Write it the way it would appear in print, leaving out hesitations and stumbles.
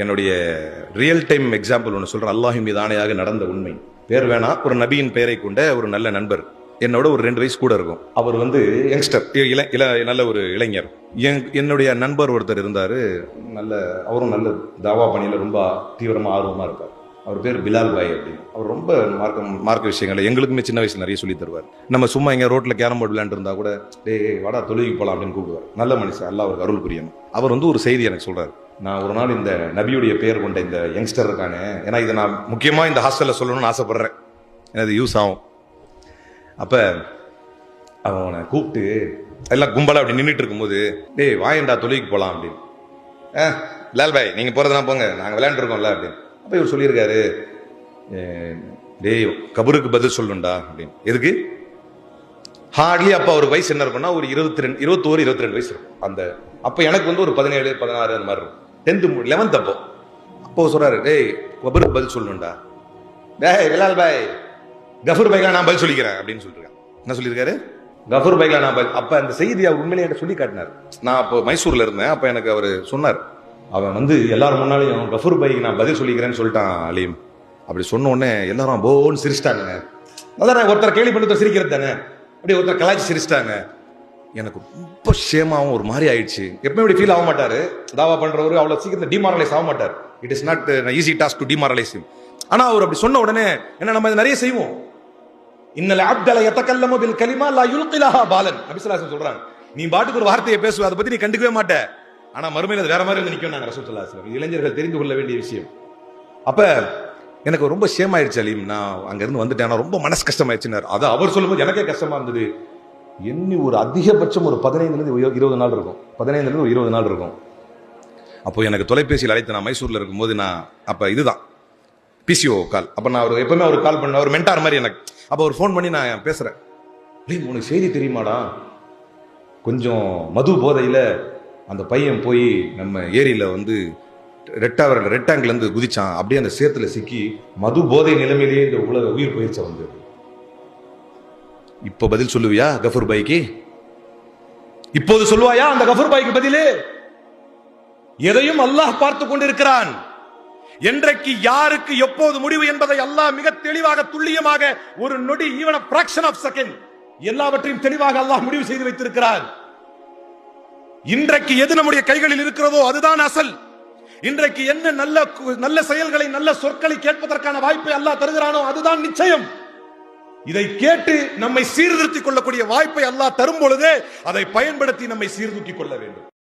என்னுடைய real time example ஒன்று சொல்கிறேன். அல்லாஹின் மீது ஆணையாக நடந்த உண்மை. பேர் வேணா, ஒரு நபியின் பெயரை கொண்ட ஒரு நல்ல நண்பர், என்னோட ஒரு 2 வயசு கூட இருக்கும். அவர் யங்ஸ்டர், நல்ல ஒரு இளைஞர். என்னுடைய நண்பர் ஒருத்தர் இருந்தார். அவரும் நல்ல தாவா பணியில் ரொம்ப தீவிரமாக ஆர்வமாக இருப்பார். அவர் பேர் பிலால் பாய் அப்படின்னு. அவர் ரொம்ப மார்க்க விஷயங்களை எங்களுக்குமே சின்ன வயசுல நிறைய சொல்லி தருவார். நம்ம சும்மா எங்க ரோட்ல கேரம் போர்டு விளையாண்டு இருந்தா கூட வாடா தொழுகைக்கு போகலாம் அப்படின்னு கூப்பிடுவார். நல்ல மனுஷன், அல்லாஹ் அவருக்கு அருள் புரியணும். அவர் ஒரு செய்தி எனக்கு சொல்றாரு. நான் ஒரு நாள் இந்த நபியுடைய பெயர் கொண்ட இந்த யங்ஸ்டர் இருக்கானே, ஏன்னா இதை நான் முக்கியமா இந்த ஹாஸ்டல்ல சொல்லணும்னு ஆசைப்படுறேன், எனக்கு யூஸ் ஆகும். அப்ப அவனை கூப்பிட்டு எல்லாம் கும்பலா அப்படி நின்றுட்டு இருக்கும்போது, வாயண்டா தொழுகைக்கு போகலாம் அப்படின்னு. பிலால் பாய் நீங்க போறதுனா போங்க, நாங்க விளையாண்டு இருக்கோம்ல அப்படின்னு. அப்ப இவர் சொல்லியிருக்காரு, கபருக்கு பதில் சொல்லுண்டா அப்படின்னு. எதுக்கு? ஹார்ட்லி அப்ப ஒரு வயசு என்ன இருக்கும்னா ஒரு 21-22 வயசு இருக்கும். அப்ப எனக்கு ஒரு 17-16 அந்த மாதிரி இருக்கும். 10th 11th அப்போ சொல்றாரு, கபருக்கு பதில் சொல்லுண்டா. பிலால் பாய், கஃபூர் பைக்லாம் நான் பதில் சொல்லிக்கிறேன் அப்படின்னு சொல்லிருக்கேன். என்ன சொல்லியிருக்காரு? கஃபூர் பைக்ல நான் அப்ப அந்த செய்தி அவர் உண்மையிலே என்கிட்ட சொல்லி காட்டினார். நான் அப்போ மைசூர்ல இருந்தேன். அப்ப எனக்கு அவர் சொன்னார், அவன் எல்லாரும் முன்னாலையும் கஃபூர் பைக்கு நான் பதில் சொல்லிக்கிறேன்னு சொல்லிட்டான் அலீம். அப்படி சொன்ன உடனே எல்லாரும் போன்னு சிரிச்சிட்டாங்க. அதான் ஒருத்தர் கேள்வி பண்ணி சிரிக்கிறது தானே, அப்படியே ஒருத்தர் கலாய்ச்சி சிரிச்சிட்டாங்க. எனக்கு ரொம்ப ஷேமாவும் ஒரு மாதிரி ஆயிடுச்சு. எப்பவுமே இப்படி ஃபீல் ஆக மாட்டாரு தாவா பண்றவரு, அவ்வளவு சீக்கிரம் டிமாரலைஸ் ஆக மாட்டார். It is not easy task to demoralise him. ஆனா அவர் அப்படி சொன்ன உடனே நம்ம நிறைய செய்வோம். இன்னல் அப்தல யதகல்லமு பில் கலிமா லா யுல்கிலஹா பாலன். நபி ஸல்லல்லாஹு அலைஹி வஸல்லம் சொல்றாங்க, நீ பாட்டுக்கு ஒரு வார்த்தையை பேசுவ, அதை பத்தி நீ கண்டுக்கவே மாட்ட, ஆனா மறுமையில அது வேற மாதிரி நிற்கும். நாங்க ரசூல் ஸல்லல்லாஹு அலைஹி வஸல்லம் இளைஞர்கள் தெரிந்து கொள்ள வேண்டிய விஷயம். அப்ப எனக்கு ரொம்ப ஷேம் ஆயிடுச்சு அலீம், நான் அங்க இருந்து வந்துட்டேன், ரொம்ப மனசு கஷ்டமாயிடுச்சுன்னாரு. அது அவர் சொல்லும்போது எனக்கே கஷ்டமா இருந்தது. எண்ணி ஒரு அதிகபட்சம் ஒரு 15-20 நாள் இருக்கும். 15-20 நாள் இருக்கும். அப்போ எனக்கு தொலைபேசியில் அழைத்து, நான் மைசூர்ல இருக்கும்போது, நான் அப்ப இதுதான் பிசிஓ கால். அப்ப நான் எப்பவுமே ஒரு கால் பண்ண ஒரு மென்டார் மாதிரி எனக்கு. அப்ப ஒரு ஃபோன் பண்ணி நான் பேசுறேன், உனக்கு செய்தி தெரியுமாடா, கொஞ்சம் மது போதையில அந்த பையன் போய் நம்ம ஏரியில ரெக்டாங்கிள் இருந்து குதிச்சான், அப்படியே அந்த சேத்துல சிக்கி மது போதை நிலைமையிலேயே இந்த உயிர் போயிடுச்சு. இப்ப பதில் சொல்லுவியா கஃபூர் பாய்க்கு? இப்போது சொல்லுவாயா அந்த கஃபூர் பாய்க்கு பதிலே? எதையும் அல்லாஹ் பார்த்து கொண்டிருக்கிறான். என்றைக்கு யாருக்கு எப்போது முடிவு என்பதை அல்லாஹ் மிக தெளிவாக துல்லியமாக ஒரு நொடி, even a fraction of second, எல்லாவற்றையும் தெளிவாக அல்லாஹ் முடிவு செய்து வைத்திருக்கிறார். இன்றைக்கு எது நம்முடைய கைகளில் இருக்கிறதோ அதுதான் அசல். இன்றைக்கு என்ன நல்ல செயல்களை, நல்ல சொற்களை கேட்பதற்கான வாய்ப்பை அல்லாஹ் தருகிறானோ அதுதான் நிச்சயம். இதை கேட்டு நம்மை சீர்திருத்திக் கொள்ளக்கூடிய வாய்ப்பை அல்லாஹ் தரும் பொழுது அதை பயன்படுத்தி நம்மை சீர்தூக்கிக் கொள்ள வேண்டும்.